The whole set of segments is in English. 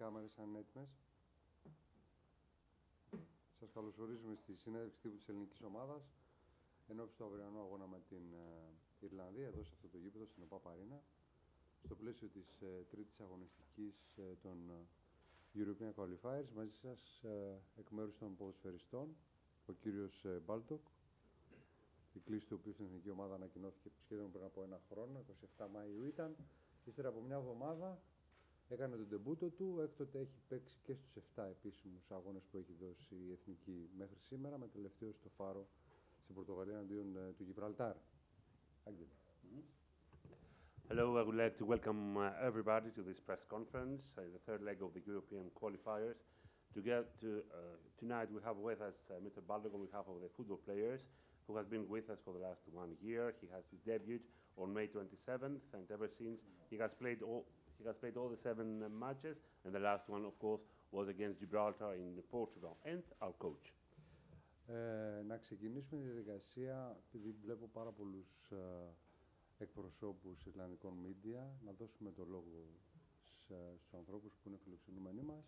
κάμερες αν είναι έτοιμες. Σας καλωσορίζουμε στη συνέντευξη τύπου της ελληνικής ομάδας ενώπιση του αυριανού αγώνα με την Ιρλανδία, εδώ σε αυτό το γήπεδο, στην OPAP Arena, στο πλαίσιο της τρίτης αγωνιστικής των European Qualifiers. Μαζί σας εκ μέρους των ποδοσφαιριστών, ο κύριος Baldock, η κλίση του οποίου στην εθνική ομάδα ανακοινώθηκε σχεδόν πριν από ένα χρόνο, 27 Μαΐου ήταν. Ύστερα από μια εβδομάδα έκανε τον ντεμπούτο του, έκτοτε έχει παίξει και στους 7 επίσημους αγώνες που έχει δώσει η εθνική μέχρι σήμερα, με τελευταίο στο Φάρο στην Πορτογαλία αντίον του Γιβραλτάρ. Hello, I would like to welcome everybody to this press conference, the third leg of the European qualifiers. Tonight we have with us Mr. Baldock on behalf of the football players, who has been with us for the last 1 year. He has his debut on May 27th, and ever since he has played all the 7 matches, and the last one, of course, was against Gibraltar in Portugal. And our coach. Να ξεκινήσουμε τη διαδικασία, επειδή βλέπω πάρα πολλούς εκπροσώπους Ιρλανδικών media, να δώσουμε το λόγο στους ανθρώπους που είναι φιλοξενούμενοι μας,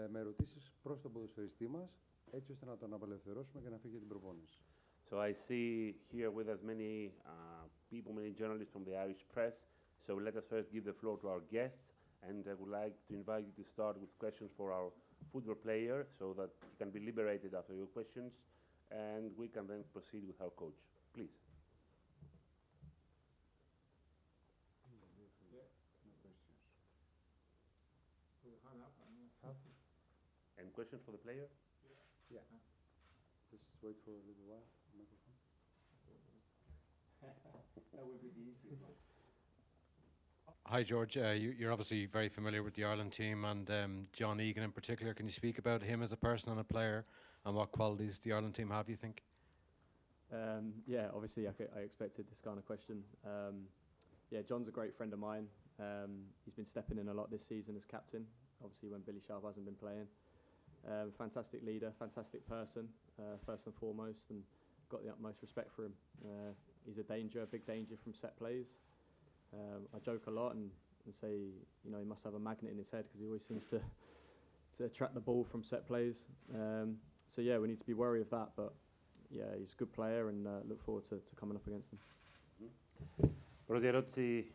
με ερωτήσεις προς τον ποδοσφαιριστή μας, έτσι ώστε να τον απελευθερώσουμε και να φύγει για την προπόνηση. So I see here with us many people, many journalists from the Irish press. So let us first give the floor to our guests, and I would like to invite you to start with questions for our football player, so that he can be liberated after your questions, and we can then proceed with our coach. Please. Any questions for the player? Yeah. Just wait for a little while. Microphone. That would be the easy one. Hi, George. You're obviously very familiar with the Ireland team and John Egan in particular. Can you speak about him as a person and a player and what qualities the Ireland team have, you think? Yeah, obviously I expected this kind of question. Yeah, John's a great friend of mine. He's been stepping in a lot this season as captain, obviously when Billy Sharp hasn't been playing. Fantastic leader, fantastic person, first and foremost, and got the utmost respect for him. He's a danger, a big danger from set plays. I joke a lot and say, you know, he must have a magnet in his head because he always seems to attract the ball from set plays. So yeah, we need to be wary of that, but yeah, he's a good player and look forward to coming up against him. Πρώτη ερώτηση,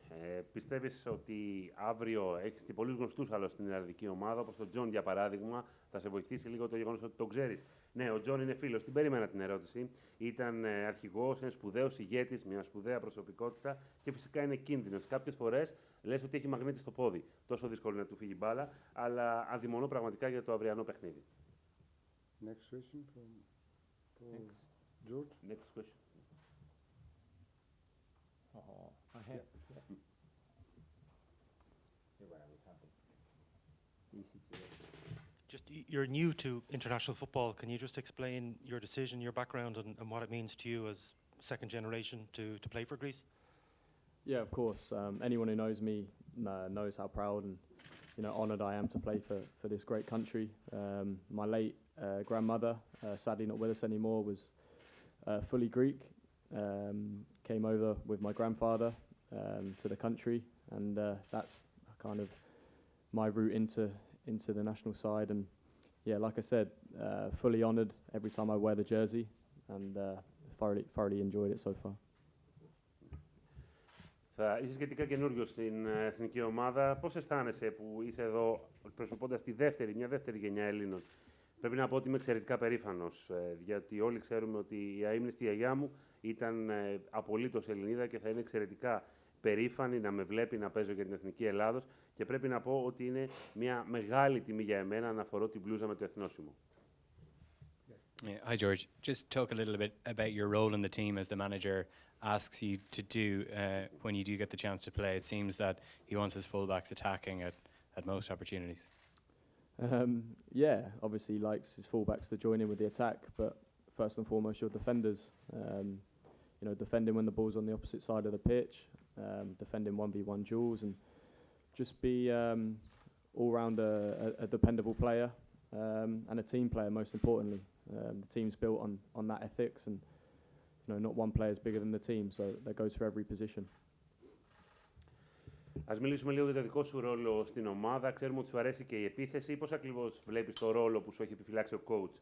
πιστεύεις ότι αύριο έχεις πολλούς γνωστούς άλλους στην Ιρλανδική ομάδα, όπως τον Τζον για παράδειγμα, θα σε βοηθήσει λίγο το γεγονός ότι τον ξέρεις? Ναι, ο Τζον είναι φίλος, την περίμενα την ερώτηση. Ήταν αρχηγός, είναι σπουδαίος ηγέτης, μια σπουδαία προσωπικότητα και φυσικά είναι κίνδυνος. Κάποιες φορές λες ότι έχει μαγνήτη στο πόδι. Τόσο δύσκολο να του φύγει μπάλα, αλλά αδειμονώ πραγματικά για το αυριανό παιχνίδι. Next question from George. Next question. Just, you're new to international football. Can you just explain your decision, your background, and what it means to you as second generation to play for Greece? Yeah, of course. Anyone who knows me knows how proud and honoured I am to play for this great country. My late grandmother, sadly not with us anymore, was fully Greek. Came over with my grandfather to the country, and that's kind of my route into the national side. And yeah, like I said, fully honoured every time I wear the jersey, and thoroughly enjoyed it so far. Θα είσαι σχετικά καινούριος στην εθνική ομάδα. Πώς αισθάνεσαι που είσαι εδώ προσωπώντας μια δεύτερη γενιά Ελλήνων? Πρέπει να πω ότι είμαι εξαιρετικά περήφανος, γιατί όλοι ξέρουμε ότι η αείμνηστη γιαγιά μου ήταν απολύτως Ελληνίδα και θα είναι εξαιρετικά περήφανη να με βλέπει να παίζω για την Εθνική Ελλάδος, και πρέπει να πω ότι είναι μια μεγάλη τιμή για εμένα να φορώ την μπλούζα με το εθνόσημο. Yeah. Hi, George. Just talk a little bit about your role in the team as the manager asks you to do when you do get the chance to play. It seems that he wants his fullbacks attacking at most opportunities. Yeah, obviously he likes his fullbacks to join in with the attack, but first and foremost your defenders. Defending when the ball's on the opposite side of the pitch, defending 1v1 duels, and just be all round a dependable player and a team player most importantly. The team's built on that ethics, and not one player is bigger than the team, so that goes for every position. Ας μιλήσουμε λίγο για το δικό σου ρόλο στην ομάδα. Ξέρουμε ότι σου αρέσει και η επίθεση. Πώς ακριβώς βλέπεις το ρόλο που σου έχει επιφυλάξει ο coach?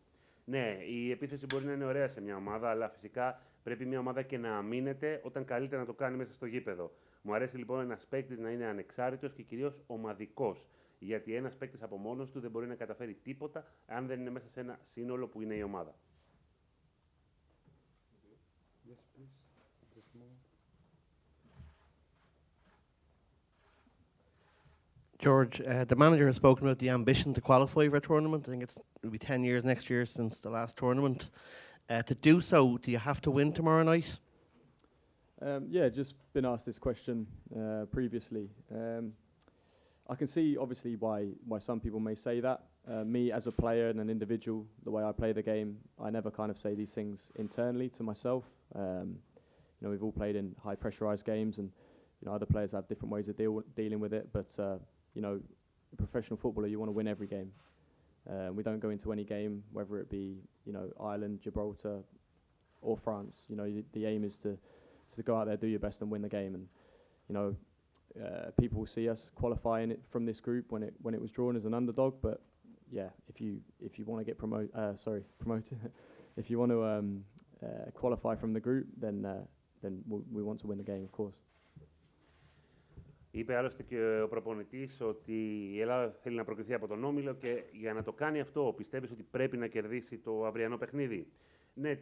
Ναι, η επίθεση μπορεί να είναι ωραία σε μια ομάδα, αλλά φυσικά πρέπει μια ομάδα και να αμήνεται όταν καλείται να το κάνει μέσα στο γήπεδο. Μου αρέσει λοιπόν ένας παίκτης να είναι ανεξάρτητος και κυρίως ομαδικός. Γιατί ένας παίκτης από μόνος του δεν μπορεί να καταφέρει τίποτα αν δεν είναι μέσα σε ένα σύνολο που είναι η ομάδα. Yes, please. Just a moment. George, the manager has spoken about the ambition to qualify for a tournament. I think it'll be 10 years next year since the last tournament. To do so, do you have to win tomorrow night? Yeah, just been asked this question previously. I can see obviously why some people may say that. Me as a player and an individual, the way I play the game, I never kind of say these things internally to myself. We've all played in high pressurized games, and other players have different ways of dealing with it. But a professional footballer, you want to win every game. We don't go into any game, whether it be Ireland, Gibraltar, or France. The aim is to go out there, do your best, and win the game. And people will see us qualifying it from this group when it was drawn as an underdog. But yeah, if you want to get promoted, if you want to qualify from the group, then we want to win the game, of course. Είπε άλλωστε και ο προπονητής ότι η Ελλάδα θέλει να προκριθεί από τον Όμιλο και για να το κάνει αυτό πιστεύεις ότι πρέπει να κερδίσει το αυριανό παιχνίδι? Ναι,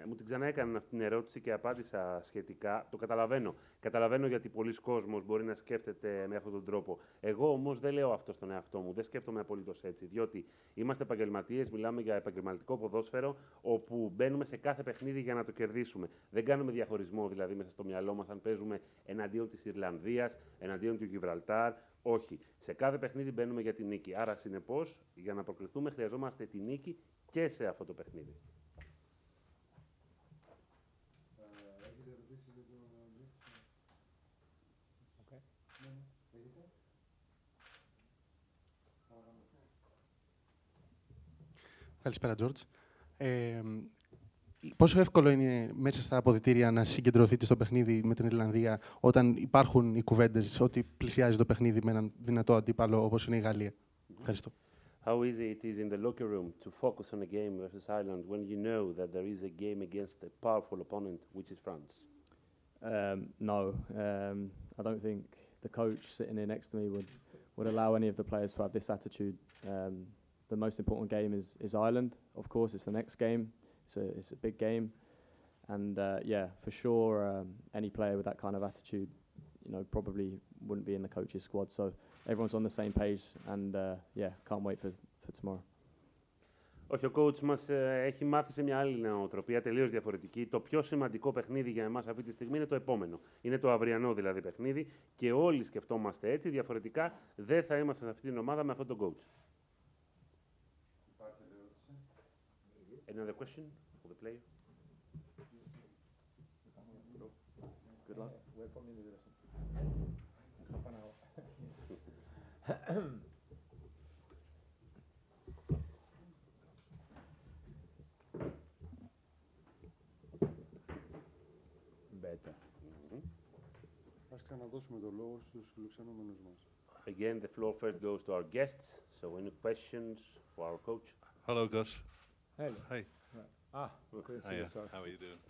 μου την ξαναέκαναν αυτή την ερώτηση και απάντησα σχετικά. Το καταλαβαίνω. Καταλαβαίνω γιατί πολλοί κόσμος μπορεί να σκέφτεται με αυτόν τον τρόπο. Εγώ όμως δεν λέω αυτό στον εαυτό μου. Δεν σκέφτομαι απολύτως έτσι. Διότι είμαστε επαγγελματίες, μιλάμε για επαγγελματικό ποδόσφαιρο, όπου μπαίνουμε σε κάθε παιχνίδι για να το κερδίσουμε. Δεν κάνουμε διαχωρισμό δηλαδή μέσα στο μυαλό μας αν παίζουμε εναντίον της Ιρλανδίας, εναντίον του Γιβραλτάρ. Όχι. Σε κάθε παιχνίδι μπαίνουμε για την νίκη. Άρα, συνεπώς, για να προκριθούμε, χρειαζόμαστε τη νίκη και σε αυτό το παιχνίδι. Καλησπέρα, George. Πόσο εύκολο είναι μέσα στα αποδυτήρια να συγκεντρωθείτε στο παιχνίδι με την Ιρλανδία όταν υπάρχουν οι κουβέντες ότι πλησιάζει το παιχνίδι με έναν δυνατό αντίπαλο όπως είναι η Γαλλία? Ευχαριστώ. How easy it is in the locker room to focus on a game versus Ireland when you know that there is a game against a powerful opponent, which is France? No, I don't think the coach sitting here next to me would allow any of the players to have this attitude. The most important game is Ireland. Of course, it's the next game. It's a big game, and yeah, for sure, any player with that kind of attitude, probably wouldn't be in the coach's squad. So everyone's on the same page, and yeah, can't wait for tomorrow. Όχι, ο coach μας έχει μάθει σε μια άλλη νοοτροπία, τελείως διαφορετική. Το πιο σημαντικό παιχνίδι για εμάς αυτή τη στιγμή είναι το επόμενο. Είναι το αυριανό δηλαδή παιχνίδι και όλοι σκεφτόμαστε έτσι. Διαφορετικά δεν θα είμαστε σε αυτή την ομάδα με αυτόν τον coach. Another question for the player? Good luck. Better. Ας ξαναδώσουμε το λόγο στους φιλοξενούμενους μας. Again, the floor first goes to our guests. So, any questions for our coach? Hello, Gus. Hello. Hi. Couldn't see Hiya. you, sorry. How are you doing?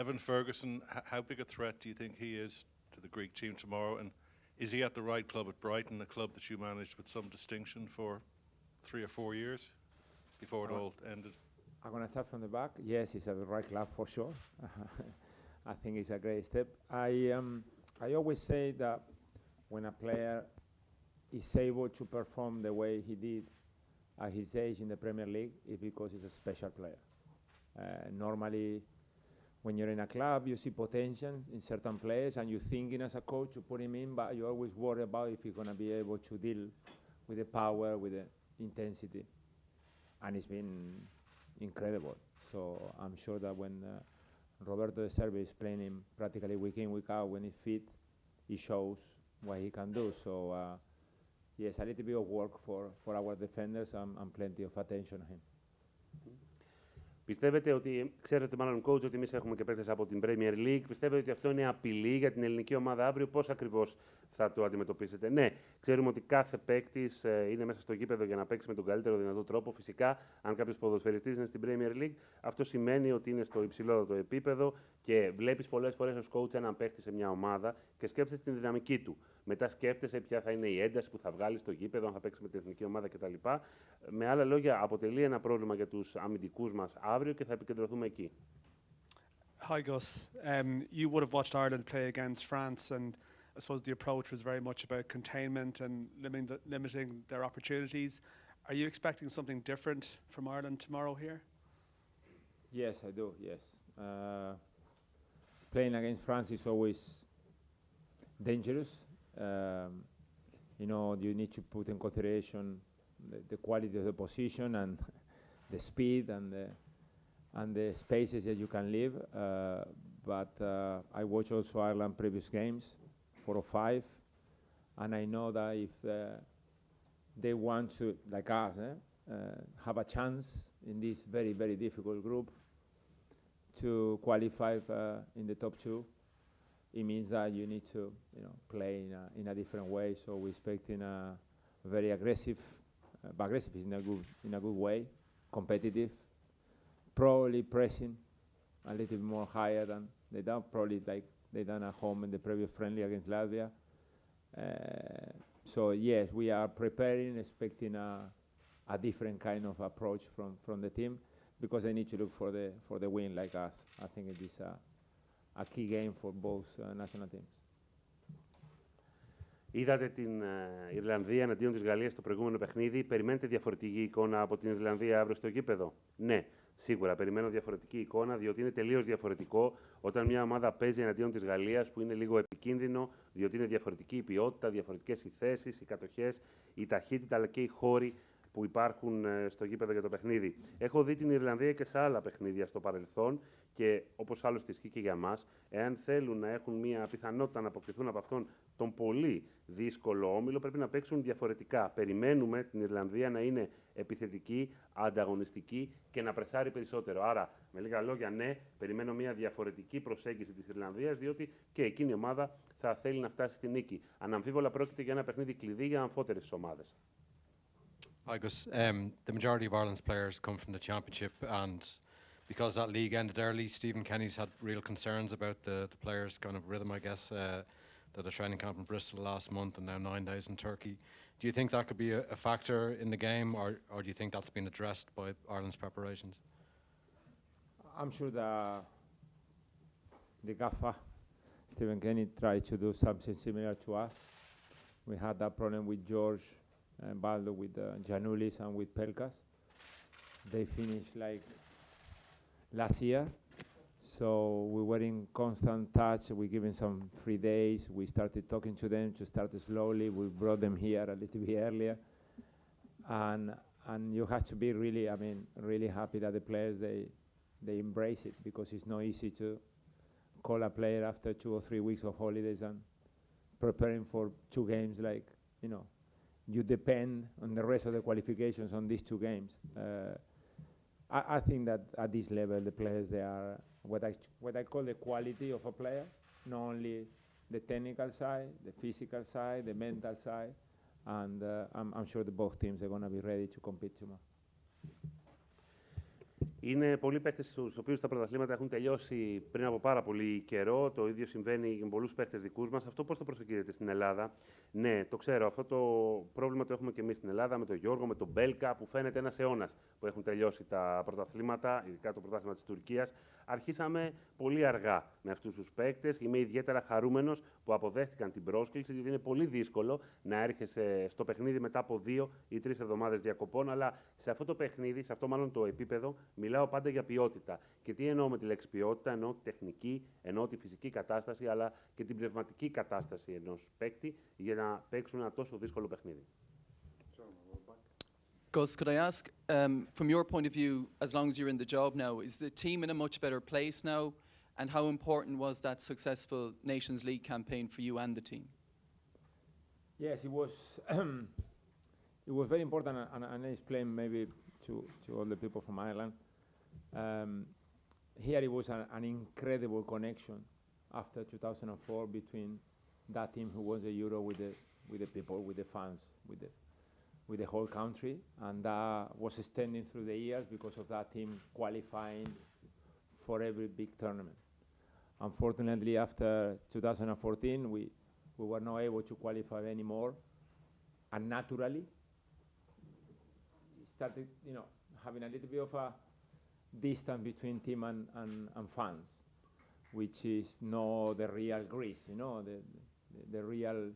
Evan Ferguson, how big a threat do you think he is to the Greek team tomorrow? And is he at the right club at Brighton, a club that you managed with some distinction for 3 or 4 years before it all ended? I'm going to start from the back. Yes, he's at the right club for sure. I think it's a great step. I always say that when a player is able to perform the way he did at his age in the Premier League, it's because he's a special player. Normally, when you're in a club, you see potential in certain players, and you're thinking as a coach to put him in, but you always worry about if he's going to be able to deal with the power, with the intensity. And it's been incredible. So I'm sure that when Roberto De Serbi is playing him practically week in, week out, when he's fit, he shows what he can do. So yes, a little bit of work for our defenders and plenty of attention on him. Πιστεύετε ότι, ξέρετε μάλλον coach, ότι εμείς έχουμε και παίκτες από την Premier League, πιστεύετε ότι αυτό είναι απειλή για την ελληνική ομάδα αύριο, πώς ακριβώς θα το αντιμετωπίσετε? Ναι, ξέρουμε ότι κάθε παίκτης είναι μέσα στο γήπεδο για να παίξει με τον καλύτερο δυνατό τρόπο. Φυσικά, αν κάποιος ποδοσφαιριστής είναι στην Premier League, αυτό σημαίνει ότι είναι στο υψηλότερο επίπεδο και βλέπεις πολλές φορές ως coach έναν παίκτη σε μια ομάδα και σκέφτεσαι την δυναμική του. Μετά σκέφτεσαι ποια θα είναι η ένταση που θα βγάλει στο γήπεδο, αν θα παίξει με την εθνική ομάδα κτλ. Με άλλα λόγια, αποτελεί ένα πρόβλημα για τους αμυντικούς μας αύριο και θα επικεντρωθούμε εκεί. Hi Gus, you would have watched Ireland play against France, and I suppose the approach was very much about containment and limiting their opportunities. Are you expecting something different from Ireland tomorrow here? Yes, I do, yes. Playing against France is always dangerous. You know, you need to put in consideration the quality of the position and the speed and the spaces that you can leave. But I watch also Ireland previous games, 4 or 5, and I know that if they want to, like us, have a chance in this very, very difficult group to qualify in the top 2, it means that you need to, you know, play in a different way. So we're expecting a very aggressive, but aggressive is in a good way, competitive, probably pressing a little bit more higher than they done, probably like they done at home in the previous friendly against Latvia. So yes, we are preparing, expecting a different kind of approach from the team, because they need to look for the win like us. I think it is a key game for both national teams. Είδατε την Ιρλανδία εναντίον της Γαλλίας στο προηγούμενο παιχνίδι. Περιμένετε διαφορετική εικόνα από την Ιρλανδία αύριο στο γήπεδο? Ναι, σίγουρα περιμένω διαφορετική εικόνα, διότι είναι τελείως διαφορετικό όταν μια ομάδα παίζει εναντίον της Γαλλίας, που είναι λίγο επικίνδυνο, διότι είναι διαφορετική η ποιότητα, διαφορετικές οι θέσεις, οι κατοχές, η ταχύτητα αλλά και οι χώροι που υπάρχουν στο γήπεδο για το παιχνίδι. Έχω δει την Ιρλανδία και σε άλλα παιχνίδια στο παρελθόν και όπως άλλωστε ισχύει και για μας, εάν θέλουν να έχουν μια πιθανότητα να αποκτηθούν από αυτόν τον πολύ δύσκολο όμιλο, πρέπει να παίξουν διαφορετικά. Περιμένουμε την Ιρλανδία να είναι επιθετική, ανταγωνιστική και να πρεσάρει περισσότερο. Άρα, με λίγα λόγια, ναι, περιμένω μια διαφορετική προσέγγιση της Ιρλανδίας, διότι και εκείνη η ομάδα θα θέλει να φτάσει στη νίκη. Αναμφίβολα πρόκειται για ένα παιχνίδι κλειδί για αμφότερες ομάδες. Hi Gus, the majority of Ireland's players come from the Championship, and because that league ended early, Stephen Kenny's had real concerns about the players' kind of rhythm, I guess, that a training camp in Bristol last month and now 9 days in Turkey. Do you think that could be a factor in the game, or do you think that's been addressed by Ireland's preparations? I'm sure that the gaffer, Stephen Kenny, tried to do something similar to us. We had that problem with George Baldock, with Giannoulis and with Pelkas. They finished like last year, so we were in constant touch. We given some free days. We started talking to them to start slowly. We brought them here a little bit earlier, and you have to be really, I mean, really happy that the players they embrace it, because it's not easy to call a player after 2 or 3 weeks of holidays and preparing for 2 games. Like, you know, you depend on the rest of the qualifications on these 2 games. I think that at this level, the players, they are what I call the quality of a player, not only the technical side, the physical side, the mental side, and I'm sure that both teams are going to be ready to compete tomorrow. Είναι πολλοί παίκτες στους οποίους τα πρωταθλήματα έχουν τελειώσει πριν από πάρα πολύ καιρό. Το ίδιο συμβαίνει με πολλούς παίκτες δικούς μας. Αυτό πώς το προσεγγίζετε στην Ελλάδα? Ναι, το ξέρω. Αυτό το πρόβλημα το έχουμε και εμείς στην Ελλάδα με τον Γιώργο, με τον Μπέλκα, που φαίνεται ένας αιώνας που έχουν τελειώσει τα πρωταθλήματα, ειδικά το πρωτάθλημα της Τουρκίας. Αρχίσαμε πολύ αργά με αυτούς τους παίκτες. Είμαι ιδιαίτερα χαρούμενος που αποδέχτηκαν την πρόσκληση, γιατί είναι πολύ δύσκολο να έρχεσαι στο παιχνίδι μετά από 2 ή 3 εβδομάδες διακοπών. Αλλά σε αυτό το παιχνίδι, σε αυτό μάλλον το επίπεδο, μιλάω πάντα για ποιότητα. Και τι εννοώ με τη λέξη ποιότητα? Εννοώ τη τεχνική, εννοώ τη φυσική κατάσταση, αλλά και την πνευματική κατάσταση ενός παίκτη για να παίξουν ένα τόσο δύσκολο παιχνίδι. Gus, could I ask, from your point of view, as long as you're in the job now, is the team in a much better place now? And how important was that successful Nations League campaign for you and the team? Yes, it was. It was very important, and I explain maybe to all the people from Ireland. Here it was an incredible connection after 2004 between that team who won the Euro with the people, with the fans, with the whole country, and that was extending through the years because of that team qualifying for every big tournament. Unfortunately, after 2014, we were not able to qualify anymore, and naturally, it started, having a little bit of a distance between team and fans, which is not the real Greece, the real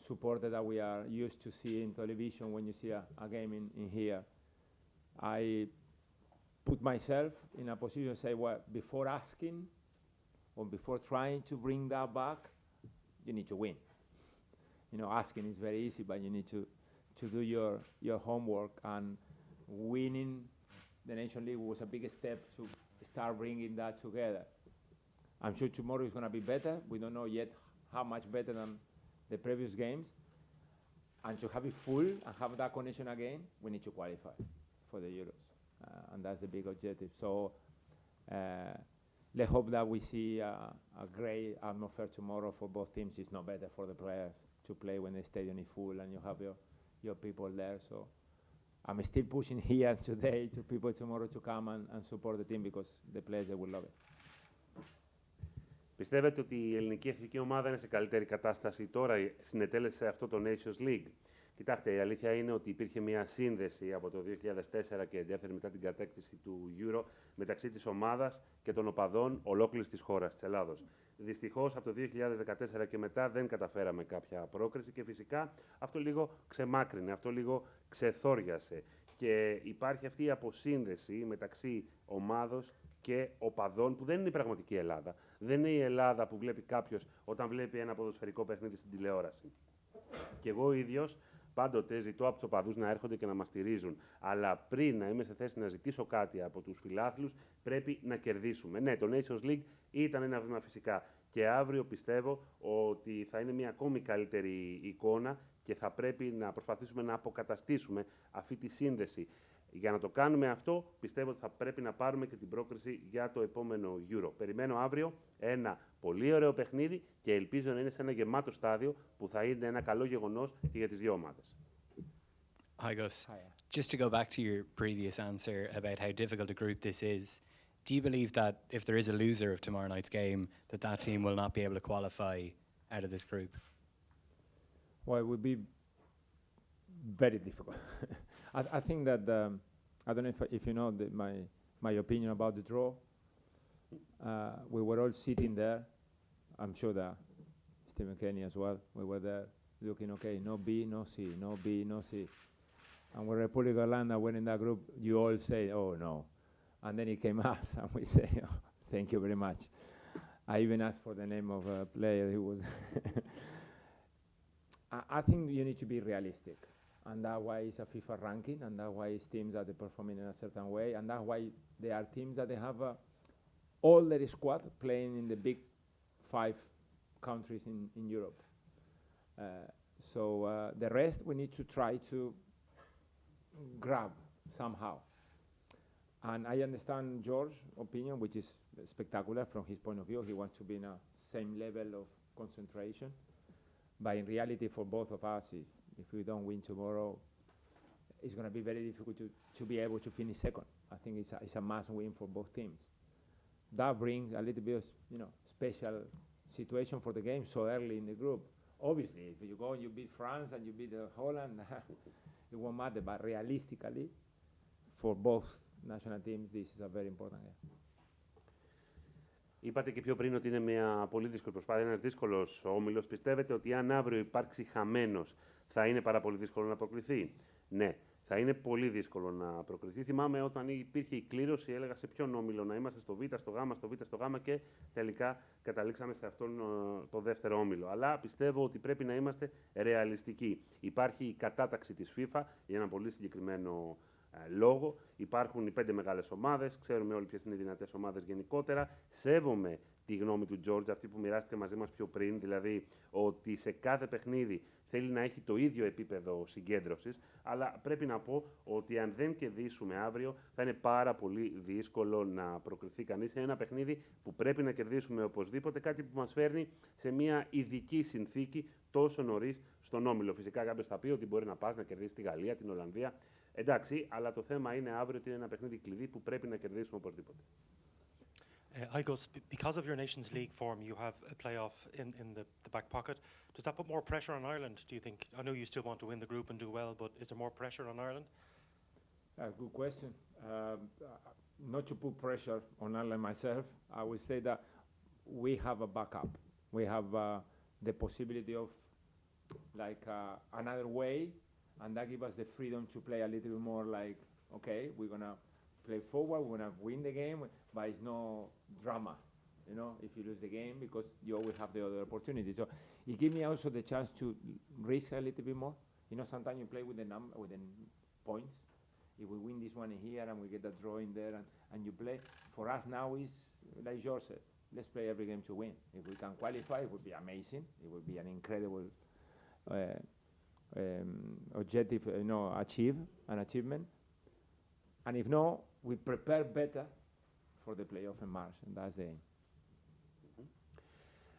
supporter that we are used to seeing television when you see a game in here. I put myself in a position to say, well, before asking or before trying to bring that back, you need to win. Asking is very easy, but you need to do your homework, and winning the Nation League was a big step to start bringing that together. I'm sure tomorrow is going to be better. We don't know yet how much better than the previous games. And to have it full and have that connection again, we need to qualify for the Euros. And that's the big objective. So let's hope that we see a great atmosphere tomorrow for both teams. It's not better for the players to play when the stadium is full and you have your people there. So I'm still pushing here today to people tomorrow to come and support the team, because the players, they will love it. Πιστεύετε ότι η ελληνική εθνική ομάδα είναι σε καλύτερη κατάσταση τώρα, συνετέλεσε αυτό το Nations League? Κοιτάξτε, η αλήθεια είναι ότι υπήρχε μια σύνδεση από το 2004 και δεύτερη μετά την κατέκτηση του Euro μεταξύ της ομάδας και των οπαδών ολόκληρης της χώρας, της Ελλάδος. Δυστυχώς, από το 2014 και μετά δεν καταφέραμε κάποια πρόκριση και φυσικά αυτό λίγο ξεμάκρυνε, αυτό λίγο ξεθόριασε. Και υπάρχει αυτή η αποσύνδεση μεταξύ ομάδος και οπαδών που δεν είναι η πραγματική Ελλάδα. Δεν είναι η Ελλάδα που βλέπει κάποιος όταν βλέπει ένα ποδοσφαιρικό παιχνίδι στην τηλεόραση. Και εγώ ίδιος πάντοτε ζητώ από τους οπαδούς να έρχονται και να μας στηρίζουν. Αλλά πριν να είμαι σε θέση να ζητήσω κάτι από τους φιλάθλους, πρέπει να κερδίσουμε. Ναι, το Nations League ήταν ένα βήμα φυσικά. Και αύριο πιστεύω ότι θα είναι μια ακόμη καλύτερη εικόνα και θα πρέπει να προσπαθήσουμε να αποκαταστήσουμε αυτή τη σύνδεση. Για να το κάνουμε αυτό, πιστεύω ότι θα πρέπει να πάρουμε και την πρόκριση για το επόμενο Euro. Περιμένω αύριο ένα πολύ ωραίο παιχνίδι και ελπίζω να είναι σε ένα γεμάτο στάδιο που θα είναι ένα καλό γεγονός και για τις δύο ομάδες. Hi, Gus. Just to go back to your previous answer about how difficult a group this is, do you believe that if there is a loser of tomorrow night's game, that team will not be able to qualify out of this group? Well, it would be very difficult. I think that, I don't know if you know my opinion about the draw. We were all sitting there. I'm sure that Stephen Kenny as well. We were there looking, okay, no B, no C, no B, no C. And when Republic of Ireland went in that group, you all say, oh, no. And then it came us, and we say, oh, thank you very much. I even asked for the name of a player who was... I think you need to be realistic. And that's why it's a FIFA ranking, and that's why it's teams that are performing in a certain way, and that's why there are teams that they have all their squad playing in the big 5 countries in Europe. So the rest we need to try to grab somehow. And I understand George's opinion, which is spectacular from his point of view. He wants to be in a same level of concentration. But in reality, for both of us, if we don't win tomorrow, it's going to be very difficult to be able to finish second. I think it's a must win for both teams. That brings a little bit of special situation for the game so early in the group. Obviously, if you go and you beat France and you beat Holland, it won't matter. But realistically, for both national teams, this is a very important game. Είπατε και πιο πριν ότι είναι μια πολύ δύσκολη προσπάθεια, ένας δύσκολος όμιλος. Πιστεύετε ότι αν αύριο υπάρξει χαμένος, θα είναι πάρα πολύ δύσκολο να προκριθεί? Ναι, θα είναι πολύ δύσκολο να προκριθεί. Θυμάμαι όταν υπήρχε η κλήρωση, έλεγα σε ποιον όμιλο να είμαστε, στο Β, στο Γ, στο Β, στο Γ και τελικά καταλήξαμε σε αυτόν το δεύτερο όμιλο. Αλλά πιστεύω ότι πρέπει να είμαστε ρεαλιστικοί. Υπάρχει η κατάταξη της FIFA για ένα πολύ συγκεκριμένο λόγο. Υπάρχουν οι 5 μεγάλες ομάδες, ξέρουμε όλοι ποιες είναι οι δυνατές ομάδες γενικότερα. Σέβομαι τη γνώμη του George, αυτή που μοιράστηκε μαζί μας πιο πριν, δηλαδή ότι σε κάθε παιχνίδι θέλει να έχει το ίδιο επίπεδο συγκέντρωσης, αλλά πρέπει να πω ότι αν δεν κερδίσουμε αύριο θα είναι πάρα πολύ δύσκολο να προκριθεί κανείς. Είναι ένα παιχνίδι που πρέπει να κερδίσουμε οπωσδήποτε, κάτι που μας φέρνει σε μια ειδική συνθήκη τόσο νωρίς στον όμιλο. Φυσικά κάποιος θα πει ότι μπορεί να πας να κερδίσει τη Γαλλία, την Ολλανδία. Εντάξει, αλλά το θέμα είναι αύριο ότι είναι ένα παιχνίδι κλειδί που πρέπει να κερδίσουμε οπωσδήποτε. Igos, because of your Nations League form, you have a playoff in the back pocket. Does that put more pressure on Ireland, do you think? I know you still want to win the group and do well, but is there more pressure on Ireland? Good question. Not to put pressure on Ireland myself, I would say that we have a backup. We have the possibility of another way, and that gives us the freedom to play a little bit more like, okay, we're going to play forward, we're going to win the game, but it's no drama, you know, if you lose the game, because you always have the other opportunity. So it gives me also the chance to risk a little bit more. You know, sometimes you play with the points. If we win this one in here and we get that draw in there and you play, for us now is, like George said, let's play every game to win. If we can qualify, it would be amazing. It would be an incredible objective, an achievement. And if no, we prepare better for the playoff in March, and that's the aim.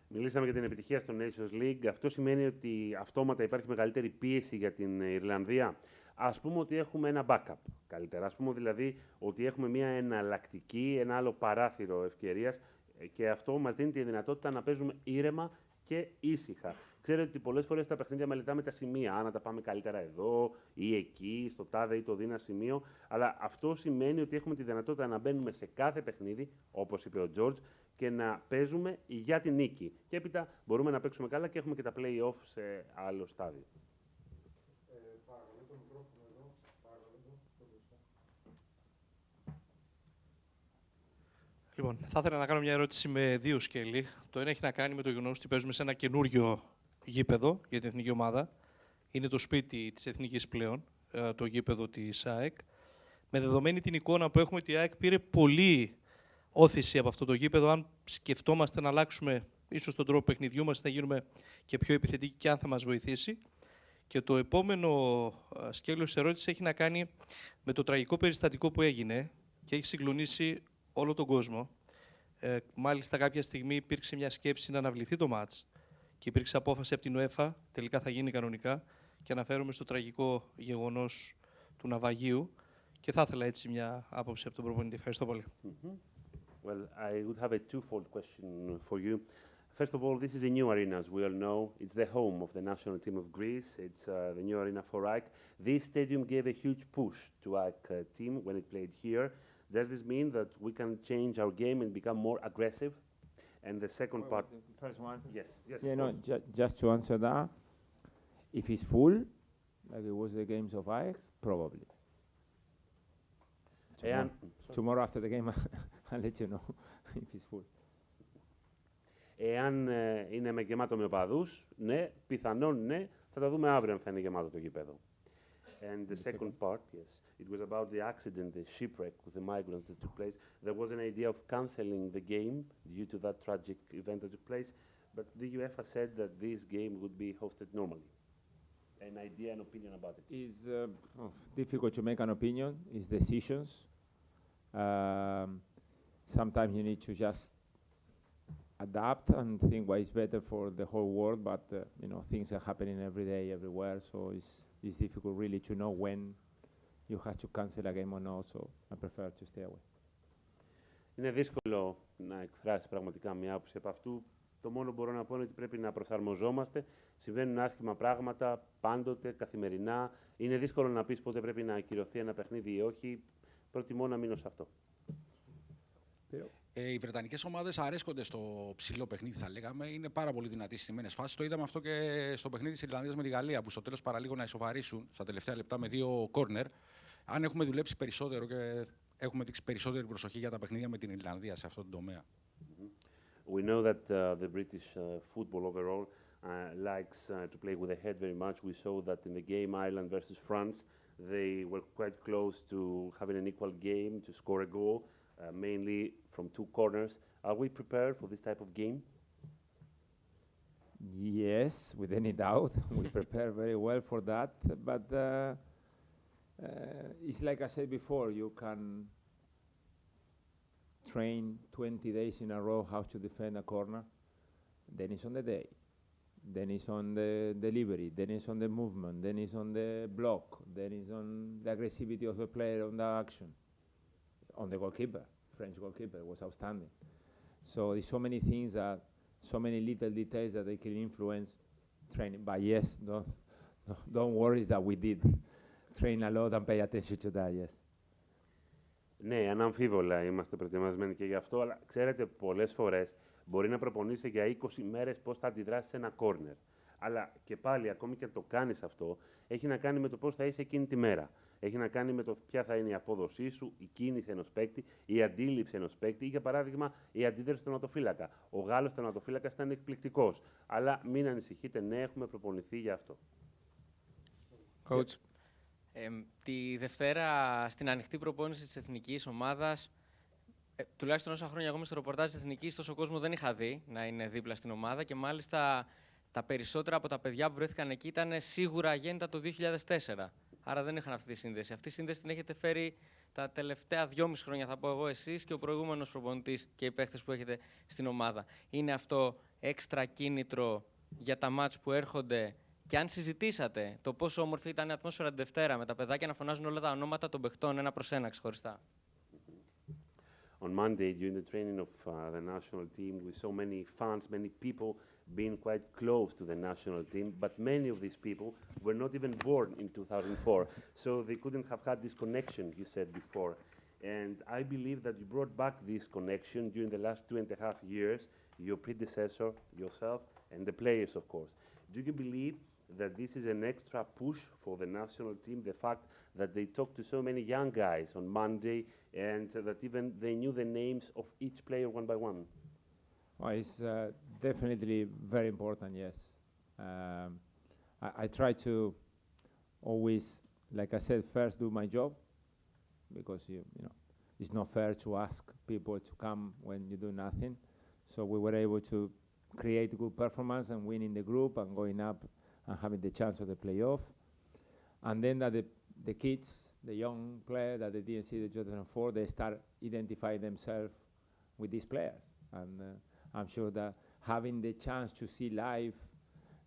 Μιλήσαμε για την επιτυχία στο Nations League. Αυτό σημαίνει ότι αυτόματα υπάρχει μεγαλύτερη πίεση για την Ιρλανδία. Ας πούμε ότι έχουμε ένα backup καλύτερα. Ας πούμε δηλαδή ότι έχουμε μια εναλλακτική, ένα άλλο παράθυρο ευκαιρίας και αυτό μας δίνει τη δυνατότητα να παίζουμε ήρεμα και ήσυχα. Ξέρετε ότι πολλές φορές τα παιχνίδια μελετάμε τα σημεία, αν τα πάμε καλύτερα εδώ ή εκεί, στο τάδε ή το δίνα σημείο, αλλά αυτό σημαίνει ότι έχουμε τη δυνατότητα να μπαίνουμε σε κάθε παιχνίδι, όπως είπε ο George, και να παίζουμε για την νίκη. Και έπειτα μπορούμε να παίξουμε καλά και έχουμε και τα play-off σε άλλο στάδιο. Λοιπόν, θα ήθελα να κάνω μια ερώτηση με δύο σκέλη. Το ένα έχει να κάνει με το γεγονός ότι παίζουμε σε ένα καινούριο γήπεδο για την εθνική ομάδα. Είναι το σπίτι της εθνικής πλέον, το γήπεδο της ΑΕΚ. Με δεδομένη την εικόνα που έχουμε, ότι η ΑΕΚ πήρε πολύ όθηση από αυτό το γήπεδο. Αν σκεφτόμαστε να αλλάξουμε ίσως τον τρόπο παιχνιδιού μας, να γίνουμε και πιο επιθετικοί και αν θα μας βοηθήσει. Και το επόμενο σκέλος της ερώτησης έχει να κάνει με το τραγικό περιστατικό που έγινε και έχει συγκλονίσει όλο τον κόσμο. Μάλιστα κάποια στιγμή υπήρξε μια σκέψη να αναβληθεί το μάτς και υπήρξε απόφαση από την UEFA, τελικά θα γίνει κανονικά, και αναφέρομαι στο τραγικό γεγονός του ναυαγίου και θα ήθελα έτσι μια άποψη από τον προπονητή. Ευχαριστώ πολύ. Well, I would have a twofold question for you. First of all, this is a new arena, as we all know. It's the home of the national team of Greece. It's the new arena for AEK. This stadium gave a huge push to AEK team when it played here. Does this mean that we can change our game and become more aggressive? And the second part... The first one? Yes, yes. Yeah, no, just to answer that, if it's full, like it was the games of AEK, probably. Tomorrow after the game, I'll let you know if it's full. Εάν είναι γεμάτο με οπαδούς, ναι, πιθανόν ναι, θα τα δούμε αύριο αν θα είναι γεμάτο το γήπεδο. And the second part, yes, it was about the accident, the shipwreck with the migrants that took place. There was an idea of cancelling the game due to that tragic event that took place, but the UEFA said that this game would be hosted normally. An idea, an opinion about it? It's difficult to make an opinion. It's decisions. Sometimes you need to just adapt and think what is better for the whole world, but things are happening every day, everywhere, so it's difficult really to know when you have to cancel a game or not, so I prefer to stay away. Είναι δύσκολο να εκφράσει πραγματικά μια άποψη από αυτού. Το μόνο που μπορώ να πω είναι ότι πρέπει να προσαρμοζόμαστε. Συμβαίνουν άσχημα πράγματα πάντοτε, καθημερινά. Είναι δύσκολο να πεις πότε πρέπει να ακυρωθεί ένα παιχνίδι ή όχι. Προτιμώ να μείνω σε αυτό. Οι βρετανικές ομάδες αρέσκονται στο ψηλό παιχνίδι, θα λέγαμε. Είναι πάρα πολύ δυνατοί στις στιμένες φάσεις. Το είδαμε αυτό και στο παιχνίδι της Ιρλανδίας με τη Γαλλία, που στο τέλος παραλίγο να ισοβαρίσουν στα τελευταία λεπτά με 2 κόρνερ. Αν έχουμε δουλέψει περισσότερο και έχουμε δείξει περισσότερη προσοχή για τα παιχνίδια με την Ιρλανδία σε αυτό το τομέα. We know that the British football overall likes to play with the head very much. We saw that in the game Ireland versus France, they were quite close to having an equal game, to score a goal, mainly from 2 corners. Are we prepared for this type of game? Yes, with any doubt. We prepare very well for that. But it's like I said before, you can train 20 days in a row how to defend a corner. Then it's on the day. Then it's on the delivery. Then it's on the movement. Then it's on the block. Then it's on the aggressivity of the player on the action. On the goalkeeper, French goalkeeper, was outstanding. So there's so many things that, so many little details that they can influence training. But yes, don't worry that we did train a lot and pay attention to that, yes. Ναι, αναμφίβολα είμαστε προετοιμασμένοι και γι' αυτό, αλλά ξέρετε, πολλές φορές μπορεί να προπονείσαι για 20 μέρες πώς θα αντιδράσεις σε ένα κόρνερ. Αλλά και πάλι, ακόμη και αν το κάνεις αυτό, έχει να κάνει με το πώς θα είσαι εκείνη τη μέρα. Έχει να κάνει με το ποια θα είναι η απόδοσή σου, η κίνηση ενός παίκτη, η αντίληψη ενός παίκτη ή, για παράδειγμα, η αντίδραση του τερματοφύλακα. Ο Γάλλος τερματοφύλακας ήταν εκπληκτικός. Αλλά μην ανησυχείτε, ναι, έχουμε προπονηθεί γι' αυτό. Coach, τη Δευτέρα στην ανοιχτή προπόνηση της εθνικής ομάδας, τουλάχιστον όσα χρόνια εγώ είμαι στο ρεπορτάζ της εθνικής, τόσο κόσμο δεν είχα δει να είναι δίπλα στην ομάδα και μάλιστα τα περισσότερα από τα παιδιά που βρέθηκαν εκεί ήταν σίγουρα αγέννητα το 2004. Άρα δεν είχαν αυτή τη σύνδεση. Αυτή τη σύνδεση την έχετε φέρει τα τελευταία 2,5 χρόνια, θα πω εγώ, εσείς και ο προηγούμενος προπονητής και οι παίχτες που έχετε στην ομάδα. Είναι αυτό έξτρα κίνητρο για τα μάτς που έρχονται? Και αν συζητήσατε το πόσο όμορφη ήταν η ατμόσφαιρα την Δευτέρα με τα παιδάκια να φωνάζουν όλα τα ονόματα των παιχτών ένα προς ένα ξεχωριστά. On Monday, during the training of the national team, with so many fans, many people being quite close to the national team, but many of these people were not even born in 2004, so they couldn't have had this connection you said before. And I believe that you brought back this connection during the last 2.5 years, your predecessor, yourself, and the players, of course. Do you believe that this is an extra push for the national team, the fact that they talked to so many young guys on Monday and that even they knew the names of each player one by one? Well, it's definitely very important, yes. I try to always, like I said, first do my job, because you know it's not fair to ask people to come when you do nothing. So we were able to create a good performance and win in the group and going up and having the chance of the playoff. And then that the kids, the young players that they didn't see the 2004, they start identifying themselves with these players. And I'm sure that having the chance to see live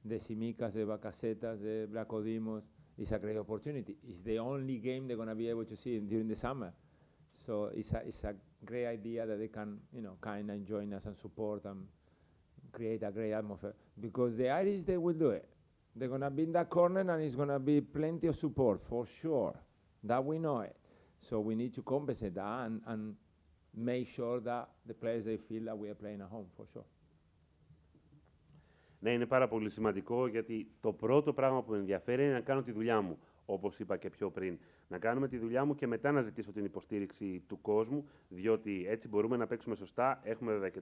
the Simicas, the Bacasetas, the Blacodimos is a great opportunity. It's the only game they're going to be able to see during the summer. So it's a great idea that they can, you know, kind of join us and support and create a great atmosphere. Because the Irish, they will do it. They're going to be in that corner and it's going to be plenty of support, for sure. That we know it. So we need to compensate that and make sure that the players, they feel that we are playing at home, for sure. Ναι, είναι πάρα πολύ σημαντικό, γιατί το πρώτο πράγμα που με ενδιαφέρει είναι να κάνω τη δουλειά μου, όπως είπα και πιο πριν. Να κάνουμε τη δουλειά μου και μετά να ζητήσω την υποστήριξη του κόσμου, διότι έτσι μπορούμε να παίξουμε σωστά. Έχουμε βέβαια και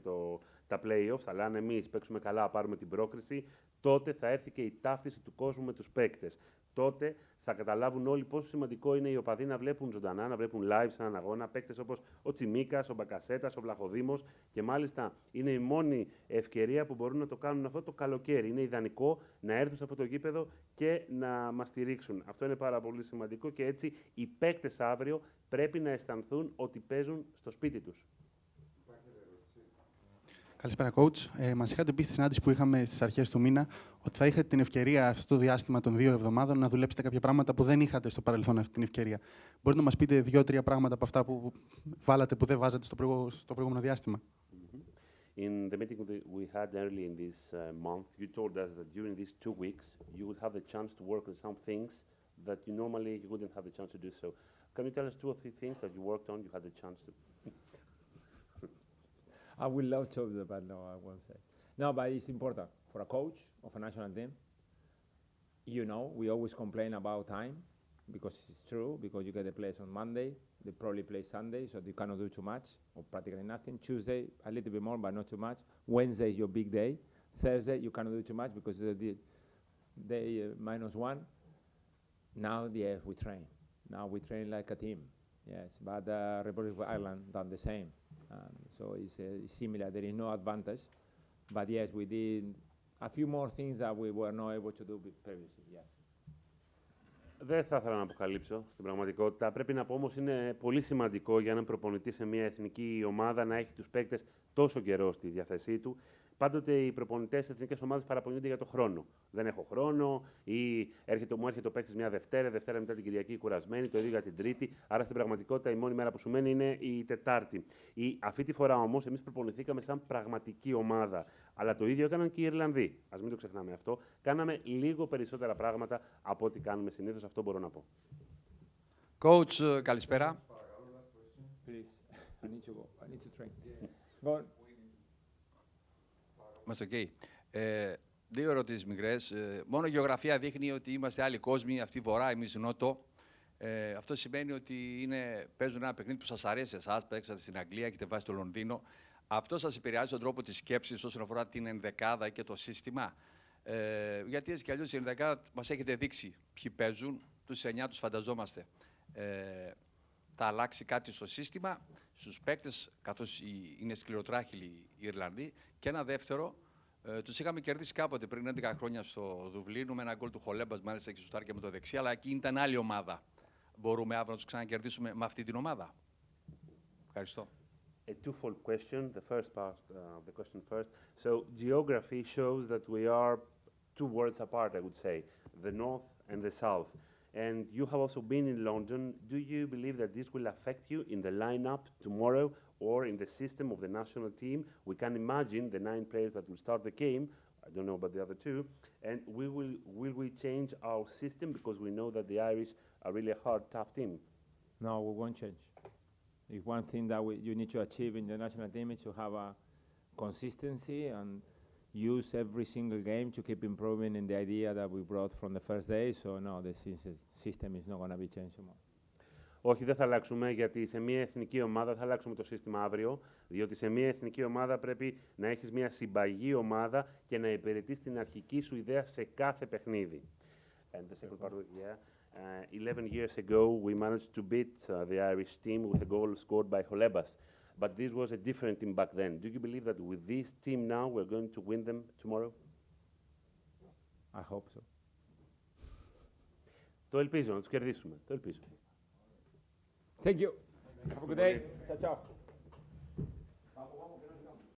τα play-offs, αλλά αν εμείς παίξουμε καλά, πάρουμε την πρόκριση, τότε θα έρθει και η ταύτιση του κόσμου με τους παίκτες. Τότε θα καταλάβουν όλοι πόσο σημαντικό είναι οι οπαδοί να βλέπουν ζωντανά, να βλέπουν live σε έναν αγώνα παίκτες όπως ο Τσιμίκας, ο Μπακασέτας, ο Βλαχοδήμος, και μάλιστα είναι η μόνη ευκαιρία που μπορούν να το κάνουν αυτό το καλοκαίρι. Είναι ιδανικό να έρθουν σε αυτό το γήπεδο και να μας στηρίξουν. Αυτό είναι πάρα πολύ σημαντικό και έτσι οι παίκτες αύριο πρέπει να αισθανθούν ότι παίζουν στο σπίτι τους. Καλησπέρα, coach. Μας είχατε πει στη συνάντηση που είχαμε στις αρχές του μήνα ότι θα είχατε την ευκαιρία αυτό το διάστημα των 2 εβδομάδων να δουλέψετε κάποια πράγματα που δεν είχατε στο παρελθόν αυτή την ευκαιρία. Μπορείτε να μας πείτε 2-3 πράγματα από αυτά που βάλατε που δεν βάζατε στο προηγούμενο διάστημα? In the meeting that we had early in this month, you told us that during these 2 weeks you would have the chance to work on some things that you normally you wouldn't have the chance to do so. Can you tell us 2 or 3 things that you worked on, you had the chance to? I would love to, but no, I won't say. No, but it's important for a coach of a national team. You know, we always complain about time, because it's true, because you get the players on Monday, they probably play Sunday, so you cannot do too much, or practically nothing. Tuesday, a little bit more, but not too much. Wednesday is your big day. Thursday, you cannot do too much because the day -1. Now, yes, we train. Now we train like a team, yes. But Republic of Ireland done the same. So it's similar. There is no advantage. But yes, we did a few more things that we were not able to do previously. Yes. Δεν θα ήθελα να αποκαλύψω στην πραγματικότητα. Πρέπει να πω όμως είναι πολύ σημαντικό για έναν προπονητή σε μια εθνική ομάδα να έχει τους παίκτες τόσο καιρό στη διάθεσή του. Πάντοτε οι προπονητές στις εθνικές ομάδες παραπονιούνται για το χρόνο. Δεν έχω χρόνο, ή μου έρχεται ο παίκτης μια Δευτέρα μετά την Κυριακή κουρασμένη, το ίδιο για την Τρίτη. Άρα στην πραγματικότητα η μόνη μέρα που σου μένει είναι η Τετάρτη. Αυτή τη φορά όμως εμείς προπονηθήκαμε σαν πραγματική ομάδα. Αλλά το ίδιο έκαναν και οι Ιρλανδοί. Ας μην το ξεχνάμε αυτό. Κάναμε λίγο περισσότερα πράγματα από ό,τι κάνουμε συνήθως, αυτό μπορώ να πω. Coach, καλησπέρα. Please, I need to train. Go on. Είμαστε OK. Δύο ερωτήσεις μικρές. Μόνο η γεωγραφία δείχνει ότι είμαστε άλλοι κόσμοι, αυτοί βορρά, εμείς νότο. Αυτό σημαίνει ότι παίζουν ένα παιχνίδι που σας αρέσει εσάς, παίξατε στην Αγγλία και έχετε βάσει στο Λονδίνο. Αυτό σας επηρεάζει τον τρόπο της σκέψης όσον αφορά την ενδεκάδα και το σύστημα. Γιατί έτσι κι αλλιώς η ενδεκάδα μας έχετε δείξει ποιοι παίζουν, τους 9 τους φανταζόμαστε. Θα αλλάξει κάτι στο σύστημα, στους παίκτες, καθώς είναι σκληροτράχυλοι οι Ιρλανδοί. Και ένα δεύτερο, τους είχαμε κερδίσει κάποτε πριν 11 χρόνια στο Δουβλίνο με ένα γκολ του Χολέμπας, μάλιστα και σουτάρια με το δεξί, αλλά εκεί ήταν άλλη ομάδα. Μπορούμε αύριο να τους ξανακερδίσουμε με αυτή την ομάδα? Ευχαριστώ. A twofold question. The first part of the question first. So geography shows that we are two worlds apart, I would say, the north and the south. And you have also been in London. Do you believe that this will affect you in the lineup tomorrow or in the system of the national team? We can imagine the 9 players that will start the game. I don't know about the other 2. And will we change our system because we know that the Irish are really a hard, tough team? No, we won't change. If one thing that you need to achieve in the national team is to have a consistency and use every single game to keep improving in the idea that we brought from the first day. So no, the system is not going to be changed more. Όχι, δεν θα αλλάξουμε, γιατί σε μια εθνική ομάδα θα αλλάξουμε το σύστημα αύριο, διότι σε μια εθνική ομάδα πρέπει να έχεις μια συμπαγή ομάδα και να υπηρετείς την αρχική σου ιδέα σε κάθε παιχνίδι. And the second part, yeah. 11 years ago, we managed to beat the Irish team with a goal scored by Holebas. But this was a different team back then. Do you believe that with this team now, we're going to win them tomorrow? I hope so. Το ελπίζω, να τους κερδίσουμε. Το ελπίζω. Thank you. Have a good day. Ciao, ciao.